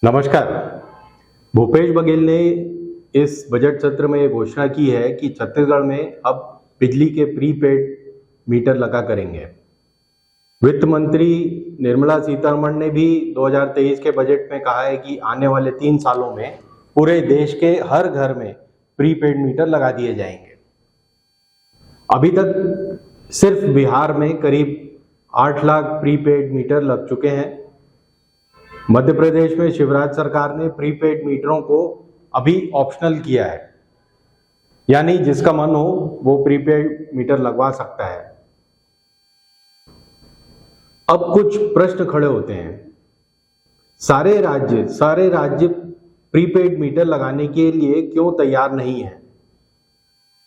नमस्कार। भूपेश बघेल ने इस बजट सत्र में ये घोषणा की है कि छत्तीसगढ़ में अब बिजली के प्रीपेड मीटर लगा करेंगे। वित्त मंत्री निर्मला सीतारमण ने भी 2023 के बजट में कहा है कि आने वाले 3 सालों में पूरे देश के हर घर में प्रीपेड मीटर लगा दिए जाएंगे। अभी तक सिर्फ बिहार में करीब 8 लाख प्रीपेड मीटर लग चुके हैं। मध्य प्रदेश में शिवराज सरकार ने प्रीपेड मीटरों को अभी ऑप्शनल किया है, यानी जिसका मन हो वो प्रीपेड मीटर लगवा सकता है। अब कुछ प्रश्न खड़े होते हैं। सारे राज्य प्रीपेड मीटर लगाने के लिए क्यों तैयार नहीं है?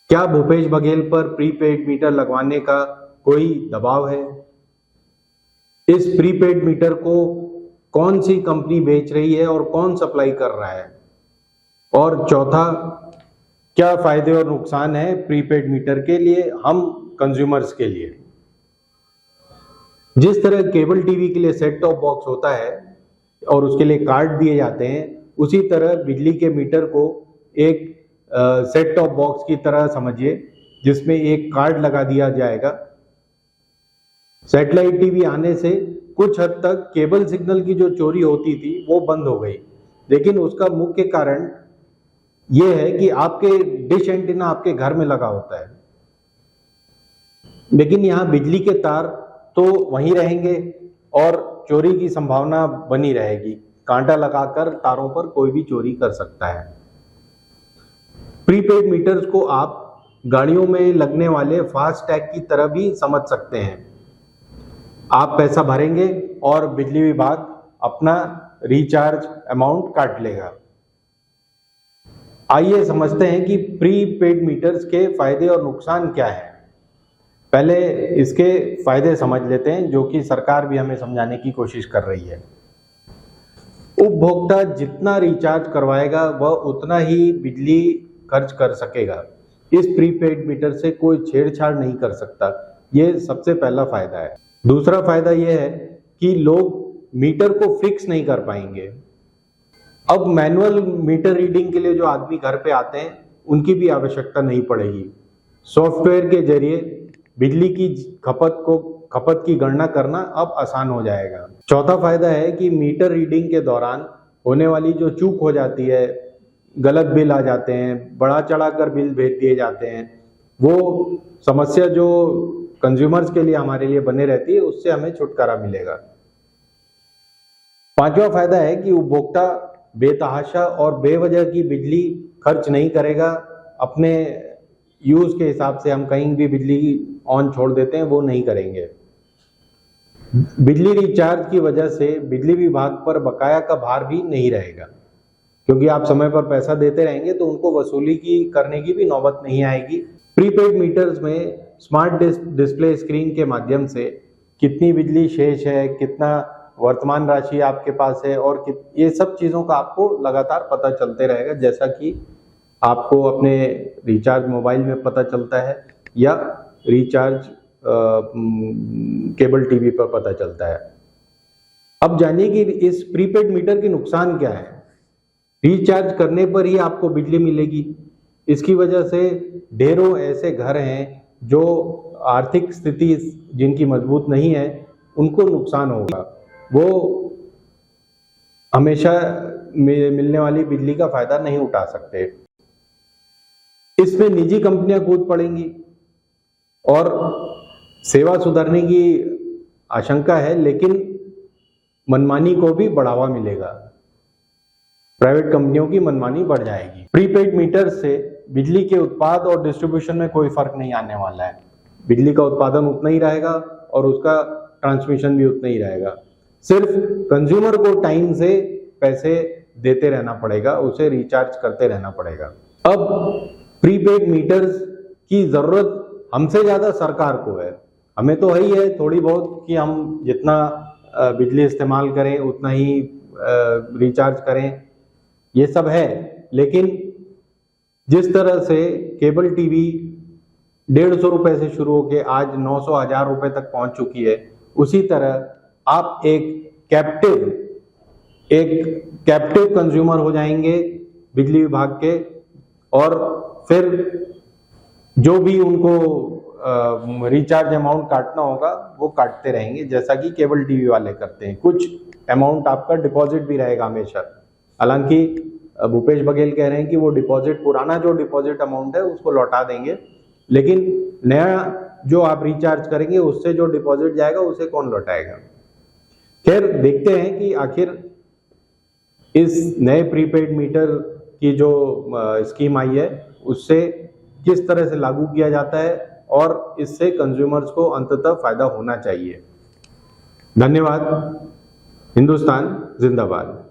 क्या भूपेश बघेल पर प्रीपेड मीटर लगवाने का कोई दबाव है? इस प्रीपेड मीटर को कौन सी कंपनी बेच रही है और कौन सप्लाई कर रहा है? और चौथा, क्या फायदे और नुकसान है प्रीपेड मीटर के लिए, हम कंज्यूमर्स के लिए? जिस तरह केबल टीवी के लिए सेट टॉप बॉक्स होता है और उसके लिए कार्ड दिए जाते हैं, उसी तरह बिजली के मीटर को एक सेट टॉप बॉक्स की तरह समझिए, जिसमें एक कार्ड लगा दिया जाएगा। सैटेलाइट टीवी आने से कुछ हद तक केबल सिग्नल की जो चोरी होती थी वो बंद हो गई, लेकिन उसका मुख्य कारण यह है कि आपके डिश एंटीना आपके घर में लगा होता है, लेकिन यहाँ बिजली के तार तो वहीं रहेंगे और चोरी की संभावना बनी रहेगी। कांटा लगाकर तारों पर कोई भी चोरी कर सकता है। प्रीपेड मीटर्स को आप गाड़ियों में लगने वाले फास्ट टैग की तरह भी समझ सकते हैं। आप पैसा भरेंगे और बिजली विभाग अपना रिचार्ज अमाउंट काट लेगा। आइए समझते हैं कि प्रीपेड मीटर्स के फायदे और नुकसान क्या है। पहले इसके फायदे समझ लेते हैं, जो कि सरकार भी हमें समझाने की कोशिश कर रही है। उपभोक्ता जितना रिचार्ज करवाएगा वह उतना ही बिजली खर्च कर सकेगा। इस प्रीपेड मीटर से कोई छेड़छाड़ नहीं कर सकता। यह सबसे पहला फायदा है। दूसरा फायदा यह है कि लोग मीटर को फिक्स नहीं कर पाएंगे। अब मैनुअल मीटर रीडिंग के लिए जो आदमी घर पे आते हैं, उनकी भी आवश्यकता नहीं पड़ेगी। सॉफ्टवेयर के जरिए बिजली की खपत की गणना करना अब आसान हो जाएगा। चौथा फायदा है कि मीटर रीडिंग के दौरान होने वाली जो चूक हो जाती है, गलत बिल आ जाते हैं, बढ़ा चढ़ा कर बिल भेज दिए जाते हैं, वो समस्या जो कंज्यूमर्स के लिए हमारे लिए बने रहती है, उससे हमें छुटकारा मिलेगा। पांचवा फायदा है कि उपभोक्ता बेतहाशा और बेवजह की बिजली खर्च नहीं करेगा। अपने यूज के हिसाब से हम कहीं भी बिजली ऑन छोड़ देते हैं, वो नहीं करेंगे। बिजली रिचार्ज की वजह से बिजली विभाग पर बकाया का भार भी नहीं रहेगा, क्योंकि आप समय पर पैसा देते रहेंगे तो उनको वसूली करने की भी नौबत नहीं आएगी। प्रीपेड मीटर्स में स्मार्ट डिस्प्ले स्क्रीन के माध्यम से कितनी बिजली शेष है, कितना वर्तमान राशि आपके पास है, और ये सब चीज़ों का आपको लगातार पता चलते रहेगा, जैसा कि आपको अपने रिचार्ज मोबाइल में पता चलता है या रिचार्ज केबल टीवी पर पता चलता है। अब जानिए कि इस प्रीपेड मीटर के नुकसान क्या है। रिचार्ज करने पर ही आपको बिजली मिलेगी। इसकी वजह से ढेरों ऐसे घर हैं जो आर्थिक स्थिति जिनकी मजबूत नहीं है, उनको नुकसान होगा। वो हमेशा मिलने वाली बिजली का फायदा नहीं उठा सकते। इसमें निजी कंपनियां कूद पड़ेंगी और सेवा सुधारने की आशंका है, लेकिन मनमानी को भी बढ़ावा मिलेगा। प्राइवेट कंपनियों की मनमानी बढ़ जाएगी। प्रीपेड मीटर से बिजली के उत्पाद और डिस्ट्रीब्यूशन में कोई फर्क नहीं आने वाला है। बिजली का उत्पादन उतना ही रहेगा और उसका ट्रांसमिशन भी उतना ही रहेगा। सिर्फ कंज्यूमर को टाइम से पैसे देते रहना पड़ेगा, उसे रिचार्ज करते रहना पड़ेगा। अब प्रीपेड मीटर्स की जरूरत हमसे ज्यादा सरकार को है। हमें तो ही है थोड़ी बहुत कि हम जितना बिजली इस्तेमाल करें उतना ही रिचार्ज करें, ये सब है। लेकिन जिस तरह से केबल टीवी 150 रुपए से शुरू होकर आज 900-1000 रुपए तक पहुंच चुकी है, उसी तरह आप एक कैप्टिव एक कैप्टिव कंज्यूमर हो जाएंगे बिजली विभाग के, और फिर जो भी उनको रिचार्ज अमाउंट काटना होगा वो काटते रहेंगे, जैसा कि केबल टीवी वाले करते हैं। कुछ अमाउंट आपका डिपॉजिट भी रहेगा हमेशा। हालांकि भूपेश बघेल कह रहे हैं कि वो डिपॉजिट, पुराना जो डिपॉजिट अमाउंट है उसको लौटा देंगे, लेकिन नया जो आप रिचार्ज करेंगे उससे जो डिपॉजिट जाएगा उसे कौन लौटाएगा। खैर, देखते हैं कि आखिर इस नए प्रीपेड मीटर की जो स्कीम आई है उससे किस तरह से लागू किया जाता है, और इससे कंज्यूमर्स को अंततः फायदा होना चाहिए। धन्यवाद। हिंदुस्तान जिंदाबाद।